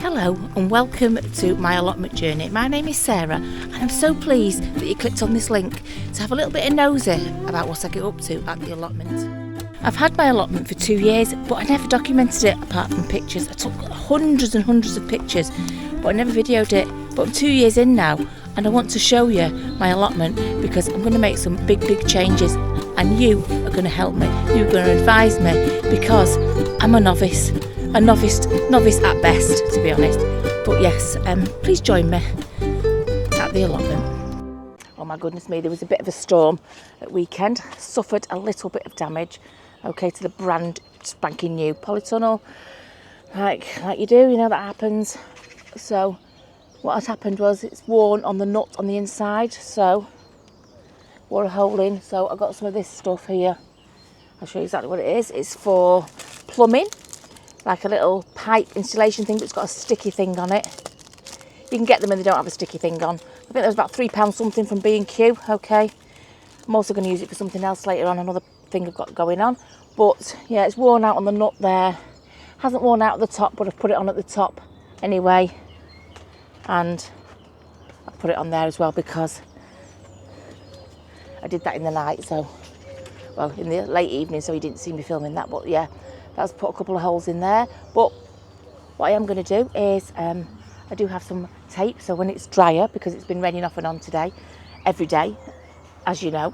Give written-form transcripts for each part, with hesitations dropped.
Hello and welcome to my allotment journey. My name is Sarah and I'm so pleased that you clicked on this link to have a little bit of nosy about what I get up to at the allotment. I've had my allotment for 2 years, but I never documented it apart from pictures. I took hundreds and hundreds of pictures, but I never videoed it. But I'm 2 years in now and I want to show you my allotment because I'm going to make some big changes and you are going to help me. You're going to advise me because I'm a novice at best, to be honest. But yes, please join me at the allotment. Oh my goodness me, there was a bit of a storm at weekend. Suffered a little bit of damage, okay, to the brand spanking new polytunnel, like you do, you know, that happens. So what had happened was it's worn on the nut on the inside, so wore a hole in. So I got some of this stuff here. I'll show you exactly what it is. It's for plumbing, like a little pipe installation thing that's got a sticky thing on it. You can get them and they don't have a sticky thing on. I think that was about £3 something from B&Q, okay. I'm also going to use it for something else later on, another thing I've got going on. But yeah, it's worn out on the nut there. Hasn't worn out at the top, but I've put it on at the top anyway. And I've put it on there as well because I did that in the night, so, well, in the late evening, so you didn't see me filming that, but yeah. That's put a couple of holes in there. But what I am going to do is I do have some tape, so when it's drier, because it's been raining off and on today, every day, as you know.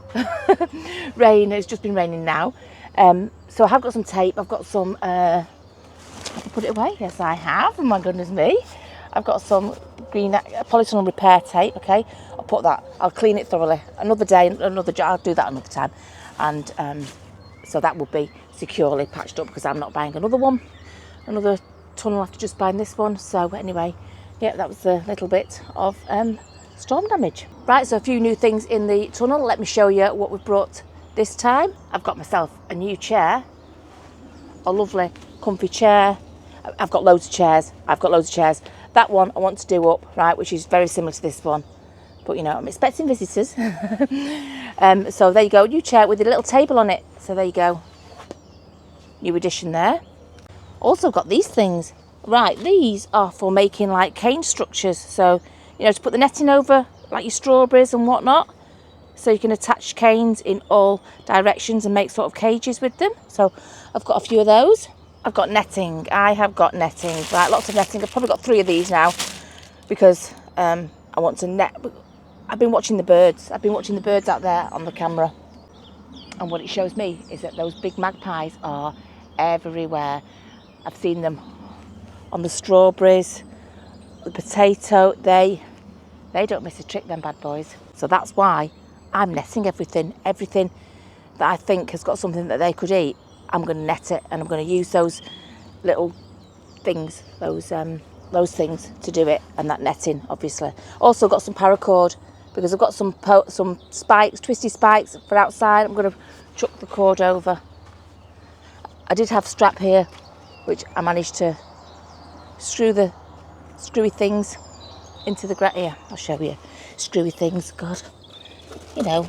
It's just been raining now. So I have got some tape. I've got some, have I put it away? Yes, I have. Oh my goodness me. I've got some green polytunnel repair tape, okay. I'll put that, I'll clean it thoroughly. Another day, I'll do that another time. And so that will be securely patched up because I'm not buying another tunnel after just buying this one. So anyway, yeah, that was a little bit of storm damage. Right, so a few new things in the tunnel. Let me show you what we've brought this time. I've got myself a new chair, a lovely comfy chair. I've got loads of chairs. That one I want to do up, right, which is very similar to this one. But you know, I'm expecting visitors. So there you go, new chair with a little table on it. So there you go. New addition there. Also got these things. Right, these are for making like cane structures. So, you know, to put the netting over like your strawberries and whatnot. So you can attach canes in all directions and make sort of cages with them. So I've got a few of those. I've got netting. I have got netting. Right, lots of netting. I've probably got 3 of these now because I want to net. I've been watching the birds. I've been watching the birds out there on the camera. And what it shows me is that those big magpies are everywhere. I've seen them on the strawberries, the potato. They don't miss a trick, them bad boys. So that's why I'm netting everything that I think has got something that they could eat. I'm going to net it and I'm going to use those little things, those things to do it, and that netting obviously. Also got some paracord because I've got some spikes, twisty spikes for outside. I'm going to chuck the cord over. I did have strap here, which I managed to screw the screwy things into the ground. Here, I'll show you. Screwy things, God. You know,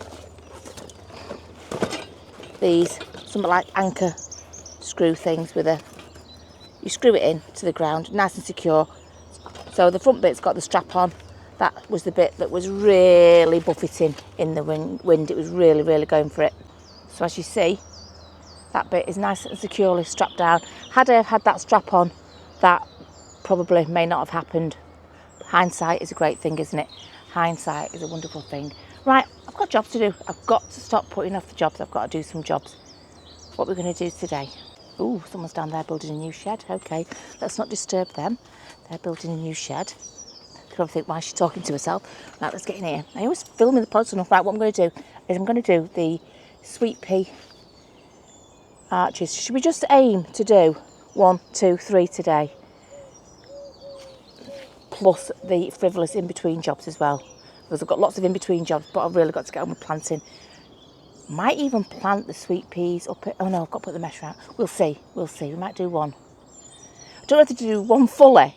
these, something like anchor screw things with you screw it in to the ground, nice and secure. So the front bit's got the strap on. That was the bit that was really buffeting in the wind. It was really going for it. So as you see, that bit is nice and securely strapped down. Had I had that strap on, that probably may not have happened. Hindsight is a great thing, isn't it? Hindsight is a wonderful thing. Right, I've got jobs to do. I've got to stop putting off the jobs. I've got to do some jobs. What we're going to do today. Ooh, someone's down there building a new shed. Okay, let's not disturb them. They're building a new shed. You probably think, why is she talking to herself? Right, let's get in here. I always film in the pod enough. Right, what I'm going to do is I'm going to do the sweet pea arches. Should we just aim to do 1, 2, 3 today? Plus the frivolous in-between jobs as well. Because I've got lots of in-between jobs, but I've really got to get on with planting. Might even plant the sweet peas up it. Oh no, I've got to put the mesh out. We'll see. We might do one. I don't know if to do one fully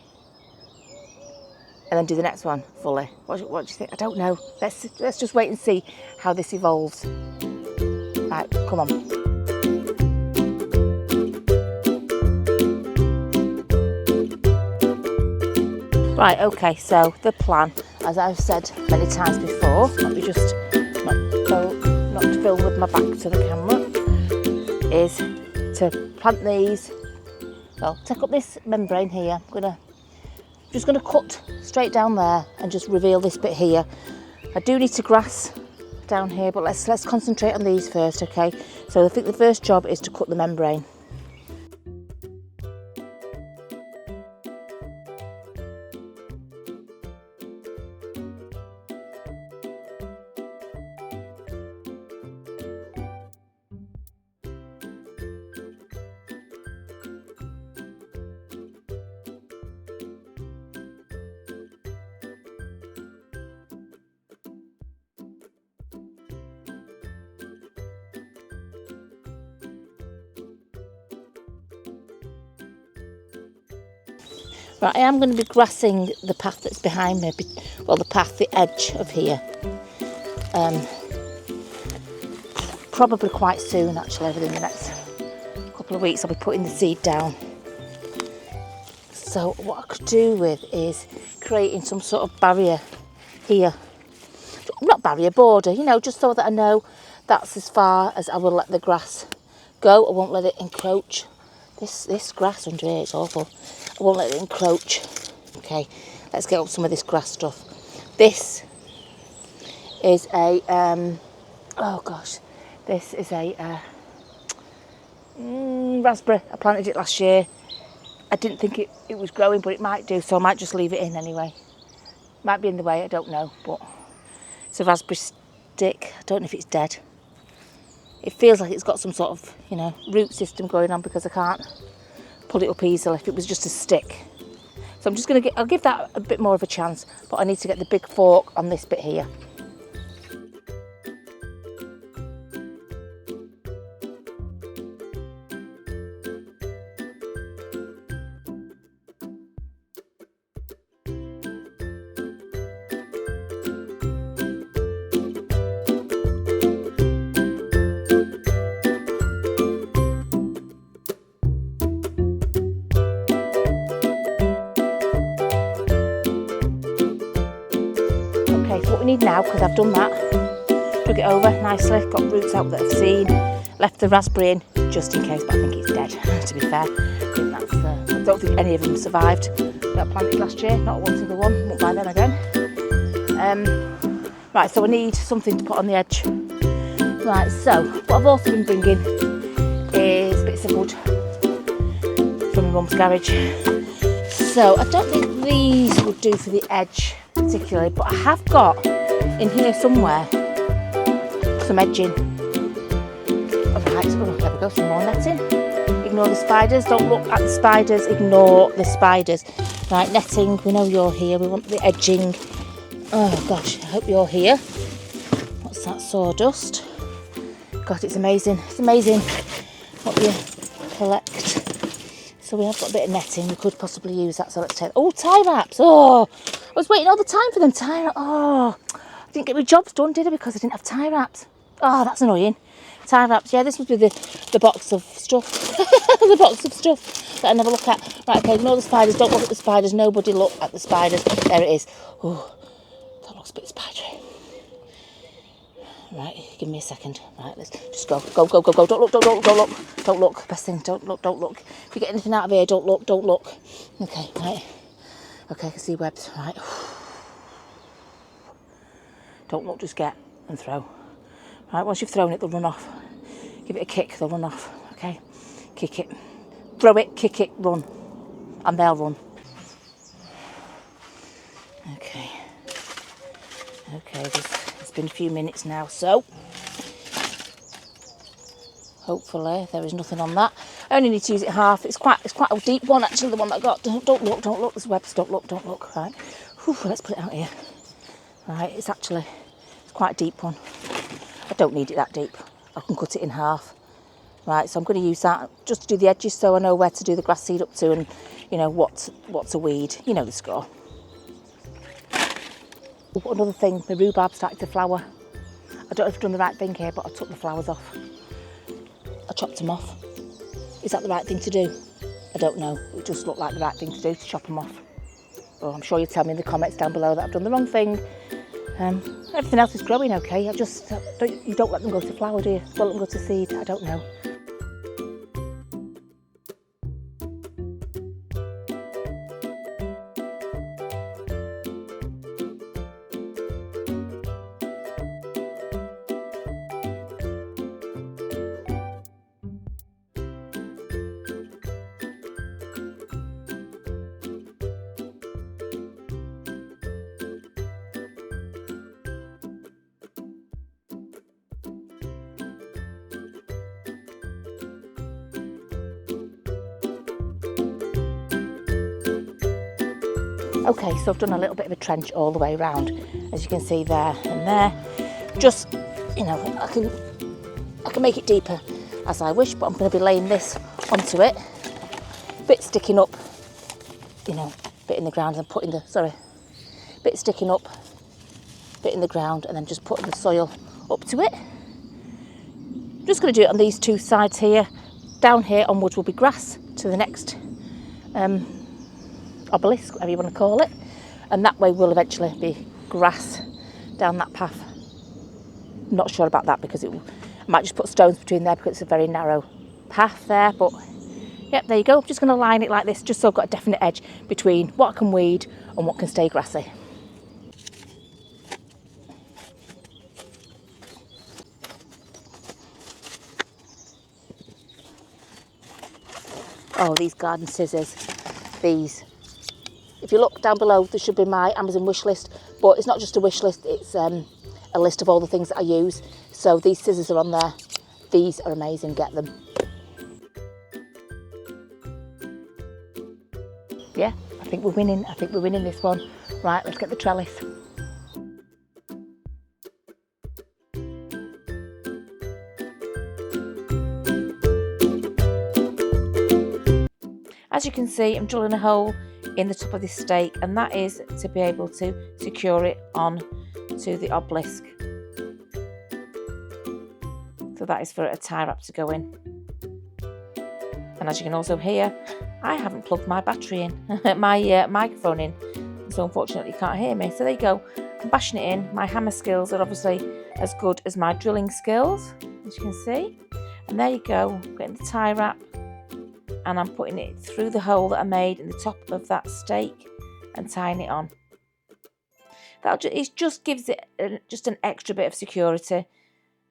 and then do the next one fully. What do you think? I don't know. Let's just wait and see how this evolves. Right, come on. Right, okay, so the plan, as I've said many times before, let me just not film with my back to the camera, is to plant these. Well, take up this membrane here. I'm just gonna cut straight down there and just reveal this bit here. I do need to grass down here, but let's concentrate on these first, okay? So I think the first job is to cut the membrane. Right, I am going to be grassing the path that's behind me, well, the edge of here. Probably quite soon, actually, within the next couple of weeks, I'll be putting the seed down. So what I could do with is creating some sort of barrier here. Not barrier, border, you know, just so that I know that's as far as I will let the grass go. I won't let it encroach. This grass under here is awful. I won't let it encroach. Okay, let's get up some of this grass stuff. This is a, oh gosh, this is a raspberry. I planted it last year. I didn't think it was growing, but it might do, so I might just leave it in anyway. Might be in the way, I don't know, but it's a raspberry stick. I don't know if it's dead. It feels like it's got some sort of, you know, root system going on because I can't pull it up easily if it was just a stick. So I'm just going to I'll give that a bit more of a chance, but I need to get the big fork on this bit here. So what we need now, because I've done that, drug it over nicely, got roots out that I've seen, left the raspberry in just in case, but I think it's dead, to be fair. I don't think any of them survived that I planted last year, not one single one, won't buy them again. Right, so I need something to put on the edge. Right, so what I've also been bringing is bits of wood from my mum's garage. So I don't think these would do for the edge particularly, but I have got in here somewhere some edging. Alright, so there we go, some more netting. Ignore the spiders, don't look at the spiders, ignore the spiders. Right, netting, we know you're here, we want the edging. Oh gosh, I hope you're here. What's that, sawdust? God, it's amazing what you collect. So we have got a bit of netting, we could possibly use that, so let's take, oh, tie wraps, oh, I was waiting all the time for them tie wraps, oh, I didn't get my jobs done, did I, because I didn't have tie wraps. Oh, that's annoying. Tie wraps, yeah, this must be the box of stuff, the box of stuff that I never look at. Right, okay, ignore the spiders, don't look at the spiders, nobody look at the spiders, there it is. Oh, that looks a bit spidery. Right, give me a second. Right, let's just go. Don't look. Best thing, don't look. If you get anything out of here, don't look. Okay, right. Okay, I can see webs. Right. Don't look, just get and throw. Right, once you've thrown it, they'll run off. Give it a kick, they'll run off. Okay, kick it. Throw it, kick it, run. And they'll run. Okay. It's been a few minutes now, so hopefully there is nothing on that. I only need to use it half. It's quite a deep one, actually, the one that I got. Don't look. There's webs. Don't look. Right. Whew, let's put it out here. Right. It's quite a deep one. I don't need it that deep. I can cut it in half. Right. So I'm going to use that just to do the edges, so I know where to do the grass seed up to, and you know what's a weed. You know the score. Oh, another thing, my rhubarb started to flower. I don't know if I've done the right thing here, but I took the flowers off. I chopped them off. Is that the right thing to do? I don't know. It just looked like the right thing to do, to chop them off. Or I'm sure you'll tell me in the comments down below that I've done the wrong thing. Everything else is growing okay. You don't let them go to flower, do you? Don't let them go to seed. I don't know. Okay, so I've done a little bit of a trench all the way around, as you can see there and there. Just, you know, I can make it deeper as I wish, but I'm going to be laying this onto it. Bit sticking up, you know, bit in the ground and putting the, bit sticking up, bit in the ground, and then just putting the soil up to it. I'm just going to do it on these two sides here. Down here onwards will be grass to the next obelisk, whatever you want to call it, and that way will eventually be grass down that path. Not sure about that because I might just put stones between there because it's a very narrow path there, but yep, there you go. I'm just going to line it like this just so I've got a definite edge between what I can weed and what can stay grassy. Oh, these garden scissors, these. If you look down below, there should be my Amazon wish list, but it's not just a wish list, it's a list of all the things that I use. So these scissors are on there. These are amazing, get them. Yeah, I think we're winning. I think we're winning this one. Right, let's get the trellis. As you can see, I'm drilling a hole in the top of this stake, and that is to be able to secure it on to the obelisk. So that is for a tie wrap to go in. And as you can also hear, I haven't plugged my battery in, my microphone in, so unfortunately you can't hear me. So there you go, I'm bashing it in. My hammer skills are obviously as good as my drilling skills, as you can see. And there you go, getting the tie wrap, and I'm putting it through the hole that I made in the top of that stake and tying it on. It just gives it just an extra bit of security.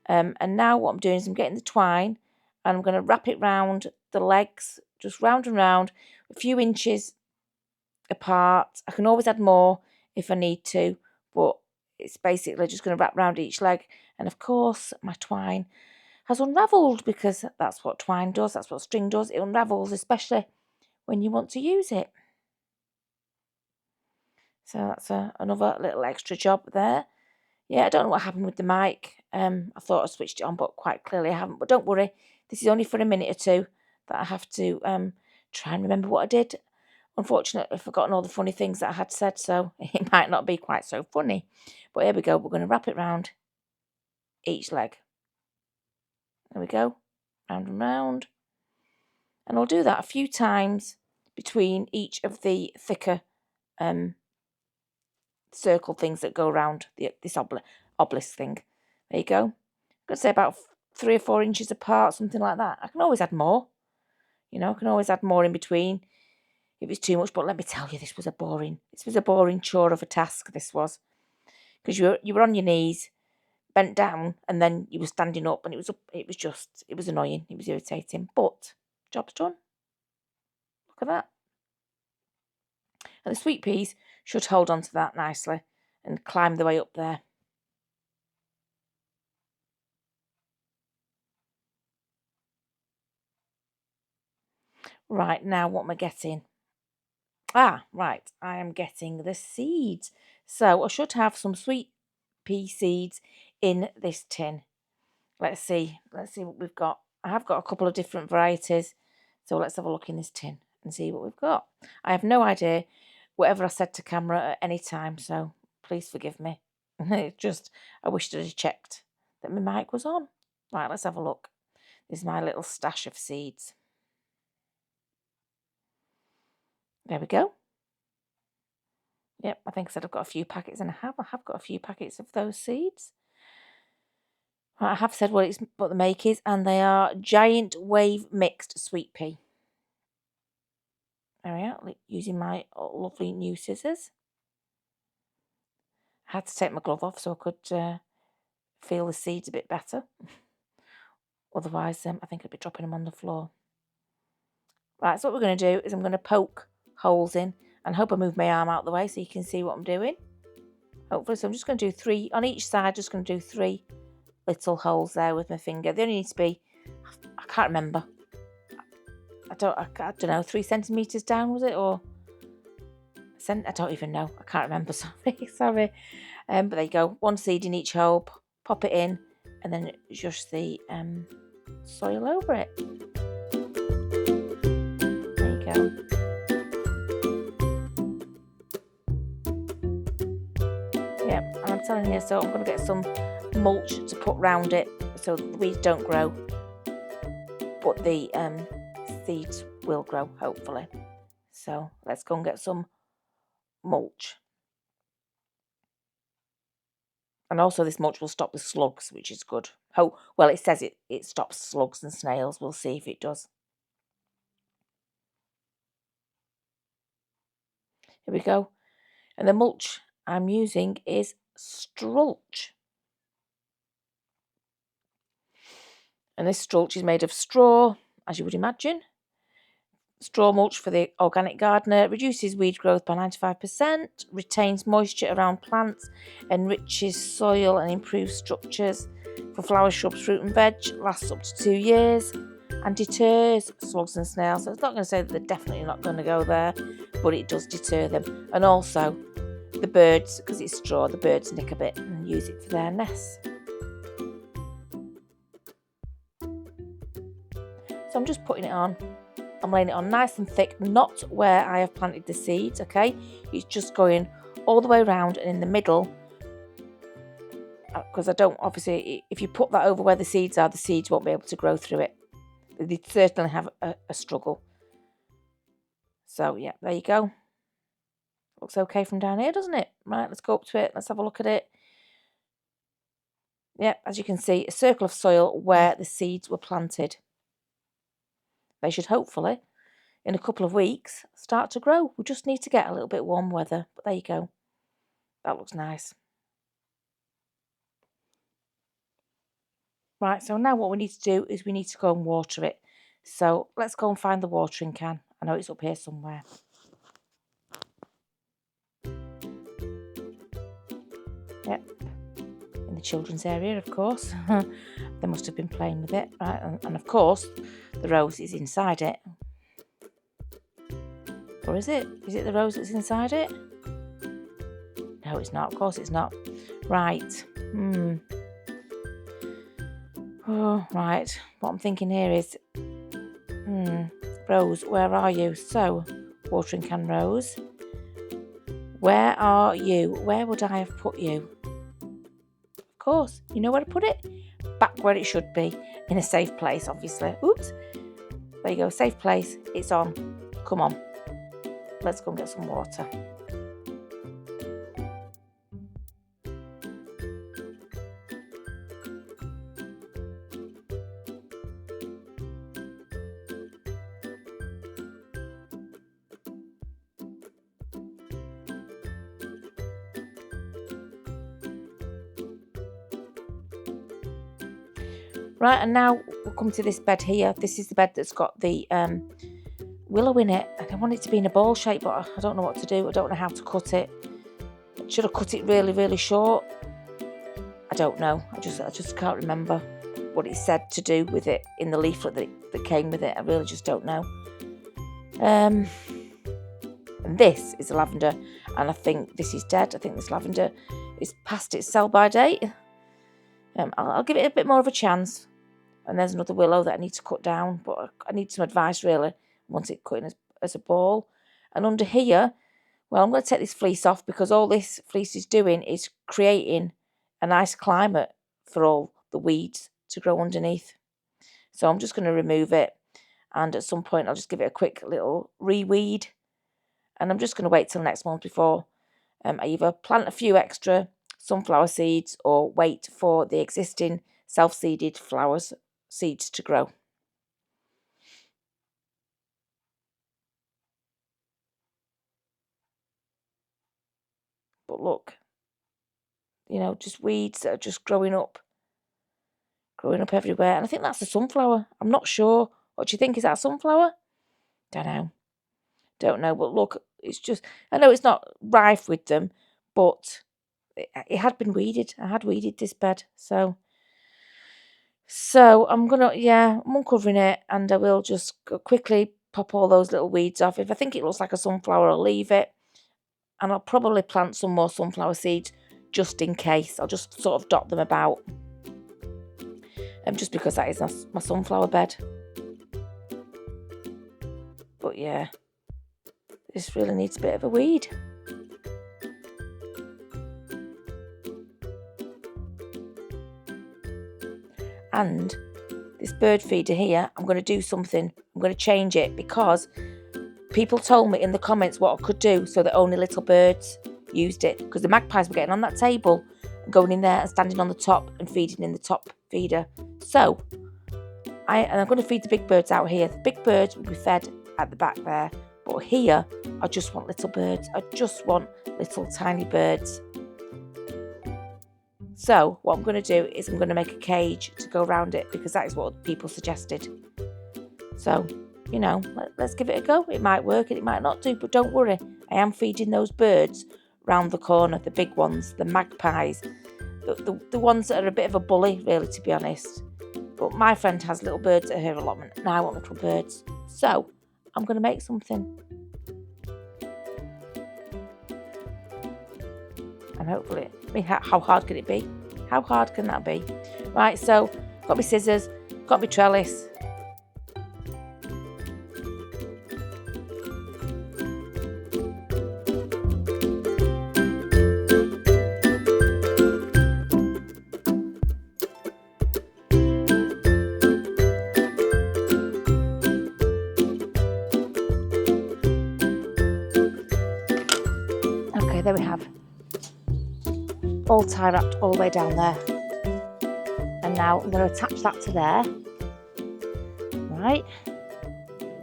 And now what I'm doing is I'm getting the twine and I'm going to wrap it round the legs, just round and round, a few inches apart. I can always add more if I need to, but it's basically just going to wrap round each leg. And of course, my twine has unravelled because that's what twine does, that's what string does. It unravels, especially when you want to use it. So that's another little extra job there. Yeah, I don't know what happened with the mic. I thought I switched it on, but quite clearly I haven't. But don't worry, this is only for a minute or two that I have to try and remember what I did. Unfortunately, I've forgotten all the funny things that I had said, so it might not be quite so funny. But here we go, we're going to wrap it round each leg. There we go, round and round. And I'll do that a few times between each of the thicker circle things that go around this obelisk thing. There you go. I'm going to say about 3 or 4 inches apart, something like that. I can always add more. You know, I can always add more in between if it's too much. But let me tell you, this was a boring chore of a task, this was. Because you were on your knees, bent down, and then you were standing up, and it was annoying. It was irritating. But job's done. Look at that. And the sweet peas should hold on to that nicely and climb the way up there. Right, now what am I getting? Right, I am getting the seeds. So I should have some sweet pea seeds in this tin. Let's see what we've got. I have got a couple of different varieties. So let's have a look in this tin and see what we've got. I have no idea whatever I said to camera at any time, so please forgive me. It's just, I wish that I checked that my mic was on. Right, let's have a look. This is my little stash of seeds. There we go. Yep, I think I said I've got a few packets, and I have got a few packets of those seeds. Right, I have said what the make is, and they are giant wave mixed sweet pea. There we are, using my lovely new scissors. I had to take my glove off so I could feel the seeds a bit better. Otherwise, I think I'd be dropping them on the floor. Right, so what we're going to do is I'm going to poke holes in and hope I move my arm out of the way so you can see what I'm doing. Hopefully, so I'm just going to do 3 on each side, just going to do 3 little holes there with my finger. They only need to be, I can't remember. I don't know, 3 centimetres down, was it? Or I don't even know. I can't remember, sorry. But there you go. 1 seed in each hole, pop it in, and then just the soil over it. There you go. Yeah, and I'm telling you, so I'm going to get some mulch to put round it so the weeds don't grow, but the seeds will grow, hopefully. So let's go and get some mulch. And also this mulch will stop the slugs, which is good. Oh, well, it says it stops slugs and snails. We'll see if it does. Here we go. And the mulch I'm using is strulch. And this strulch is made of straw, as you would imagine. Straw mulch for the organic gardener reduces weed growth by 95%, retains moisture around plants, enriches soil and improves structures. For flowers, shrubs, fruit and veg, lasts up to 2 years and deters slugs and snails. So it's not going to say that they're definitely not going to go there, but it does deter them. And also the birds, because it's straw, the birds nick a bit and use it for their nests. So I'm just putting it on. I'm laying it on nice and thick, not where I have planted the seeds, okay? It's just going all the way around and in the middle, because I don't, obviously, if you put that over where the seeds are, the seeds won't be able to grow through it. They certainly have a struggle. So, yeah, there you go. Looks okay from down here, doesn't it? Right, let's go up to it. Let's have a look at it. Yeah, as you can see, a circle of soil where the seeds were planted. They should hopefully, in a couple of weeks, start to grow. We just need to get a little bit warm weather. But there you go. That looks nice. Right, so now what we need to do is we need to go and water it. So let's go and find the watering can. I know it's up here somewhere. Yep, in the children's area, of course. They must have been playing with it, right? And of course, the rose is inside it. Or is it? Is it the rose that's inside it? No, it's not. Of course it's not. Right. Oh, right. What I'm thinking here is, Rose, where are you? So, watering can Rose, where are you? Where would I have put you? Of course, you know where to put it? Back where it should be, in a safe place, obviously. Oops. There you go, safe place. It's on. Come on. Let's go and get some water. Right, and now we'll come to this bed here. This is the bed that's got the willow in it. And I want it to be in a ball shape, but I don't know what to do. I don't know how to cut it. Should I cut it really, really short? I don't know. I just can't remember what it said to do with it in the leaflet that came with it. I really just don't know. And this is a lavender, and I think this is dead. I think this lavender is past its sell-by date. I'll give it a bit more of a chance. And there's another willow that I need to cut down, but I need some advice really. I want it cut in as a ball. And under here, well, I'm going to take this fleece off because all this fleece is doing is creating a nice climate for all the weeds to grow underneath. So I'm just going to remove it, and at some point I'll just give it a quick little reweed. And I'm just going to wait till next month before I either plant a few extra sunflower seeds or wait for the existing self-seeded seeds to grow. But look, you know, just weeds that are just growing up everywhere. And I think that's a sunflower. I'm not sure. What do you think? Is that a sunflower? Don't know. But look, it's just, I know it's not rife with them, but it had been weeded. I had weeded this bed. So I'm uncovering it, and I will just quickly pop all those little weeds off. If I think it looks like a sunflower, I'll leave it. And I'll probably plant some more sunflower seeds just in case. I'll just sort of dot them about. Just because that is my sunflower bed. But yeah, this really needs a bit of a weed. And this bird feeder here, I'm going to do something. I'm going to change it because people told me in the comments what I could do so that only little birds used it. Because the magpies were getting on that table and going in there and standing on the top and feeding in the top feeder. So, I'm going to feed the big birds out here. The big birds will be fed at the back there. But here, I just want little birds. I just want little tiny birds. So what I'm going to do is I'm going to make a cage to go around it because that is what people suggested. So, you know, let's give it a go. It might work and it might not do, but don't worry. I am feeding those birds round the corner, the big ones, the magpies, the ones that are a bit of a bully, really, to be honest. But my friend has little birds at her allotment and I want little birds. So I'm going to make something. And hopefully, how hard can it be? How hard can that be? Right, so got my scissors, got my trellis. Okay, there we have. All tie wrapped all the way down there. And now I'm going to attach that to there. Right.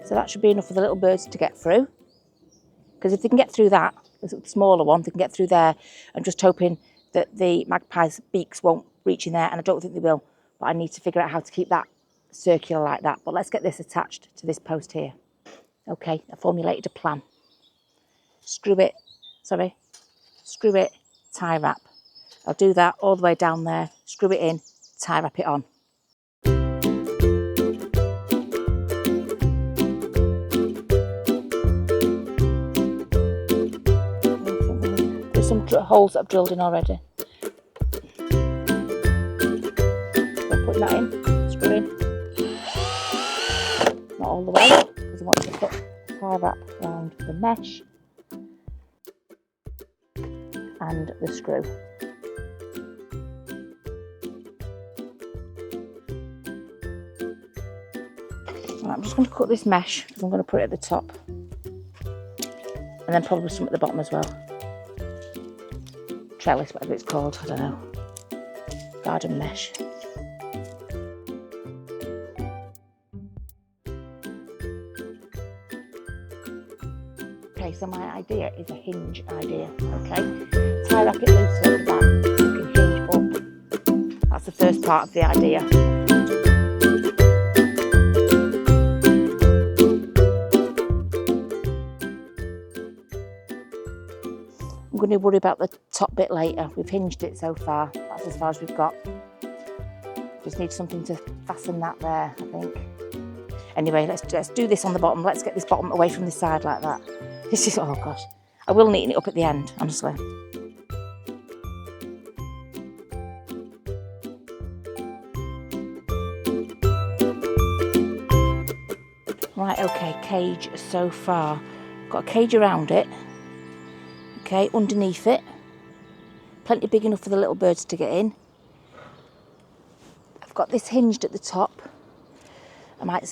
So that should be enough for the little birds to get through. Because if they can get through that, the smaller one, they can get through there. I'm just hoping that the magpie's beaks won't reach in there, and I don't think they will. But I need to figure out how to keep that circular like that. But let's get this attached to this post here. Okay, I formulated a plan. Screw it, tie wrap. I'll do that all the way down there, screw it in, tie wrap it on. There's some holes that I've drilled in already. So putting that in, screw in. Not all the way, because I want to put tie wrap around the mesh and the screw. Right, I'm just going to cut this mesh because I'm going to put it at the top and then probably some at the bottom as well. Trellis, whatever it's called, I don't know. Garden mesh. Okay, so my idea is a hinge idea, okay? Tie wrap it loosely at the back so you can hinge up. That's the first part of the idea. I'm going to worry about the top bit later. We've hinged it so far. That's as far as we've got. Just need something to fasten that there, I think. Anyway, let's do this on the bottom. Let's get this bottom away from the side like that. This is, oh gosh. I will neaten it up at the end, honestly. Right, okay, cage so far. Got a cage around it. Okay, underneath it. Plenty big enough for the little birds to get in. I've got this hinged at the top. I might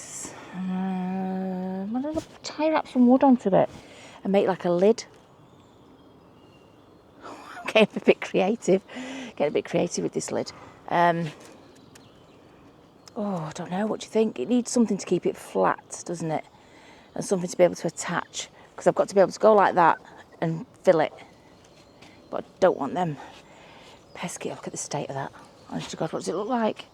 tie wrap some wood onto it and make like a lid. getting a bit creative. Getting a bit creative with this lid. Oh, I don't know, what do you think? It needs something to keep it flat, doesn't it? And something to be able to attach, because I've got to be able to go like that and fill it. But I don't want them pesky. Look at the state of that. Honest to God, what does it look like?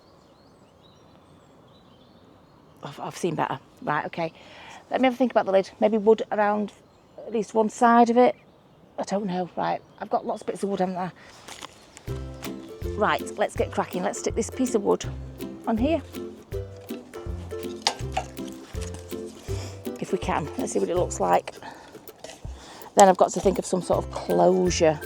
I've seen better. Right, okay. Let me have a think about the lid. Maybe wood around at least one side of it. I don't know. Right, I've got lots of bits of wood, haven't I? Right, let's get cracking. Let's stick this piece of wood on here. If we can. Let's see what it looks like. Then I've got to think of some sort of closure.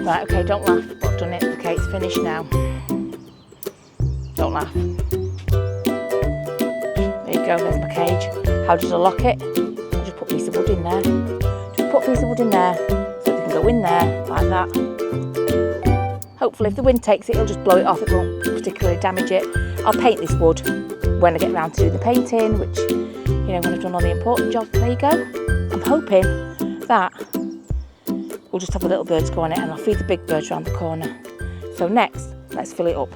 Right, okay, don't laugh, but I've done it. Okay, it's finished now. Don't laugh. There you go, there's my cage. How did I lock it? I just put a piece of wood in there. Just put a piece of wood in there so they can go in there like that. Hopefully if the wind takes it, it'll just blow it off. It won't particularly damage it. I'll paint this wood when I get around to do the painting, which, you know, when I've done all the important jobs. There you go. I'm hoping that we'll just have the little birds go on it, and I'll feed the big birds around the corner. So next, let's fill it up.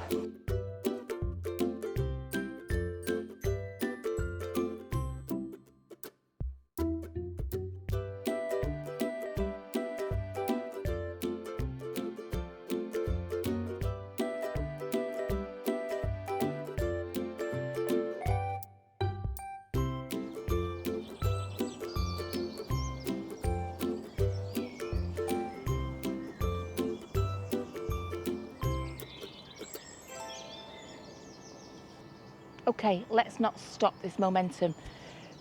Okay, let's not stop this momentum.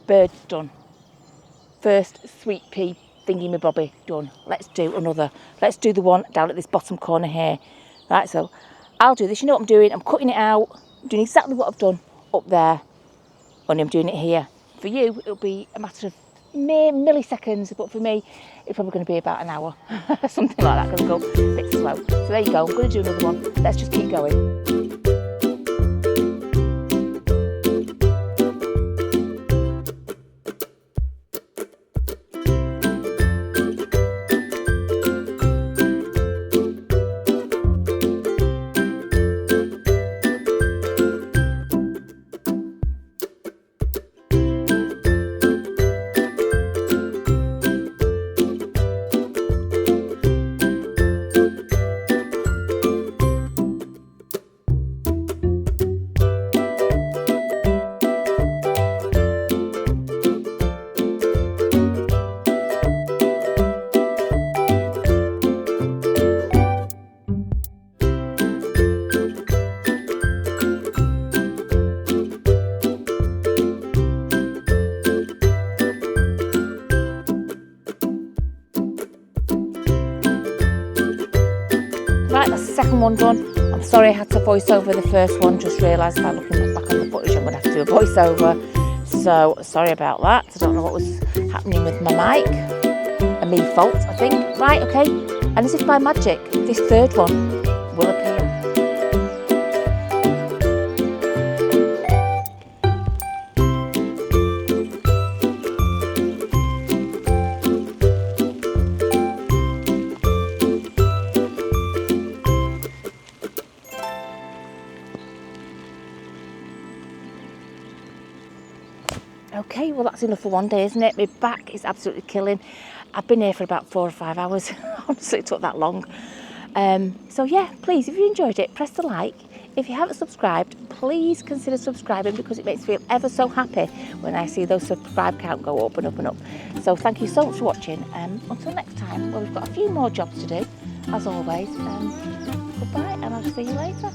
Bird's done. First sweet pea thingy-my-bobby done. Let's do another. Let's do the one down at this bottom corner here. Right, so I'll do this. You know what I'm doing? I'm cutting it out. I'm doing exactly what I've done up there. Only I'm doing it here. For you, it'll be a matter of mere milliseconds, but for me, it's probably going to be about an hour. Something like that, going to go a bit slow. So there you go. I'm going to do another one. Let's just keep going. Right, that's the second one done. I'm sorry I had to voice over the first one, just realised by looking back on the footage I'm going to have to do a voiceover. So, sorry about that. I don't know what was happening with my mic. A me fault, I think. Right, okay. And as if by magic, this third one will appear. Okay, well that's enough for one day, isn't it? My back is absolutely killing. I've been here for about 4 or 5 hours. Honestly, it took that long. So yeah, please, if you enjoyed it, press the like. If you haven't subscribed, please consider subscribing, because it makes me feel ever so happy when I see those subscribe count go up and up and up. So thank you so much for watching. Until next time, well, we've got a few more jobs to do, as always. Goodbye, and I'll see you later.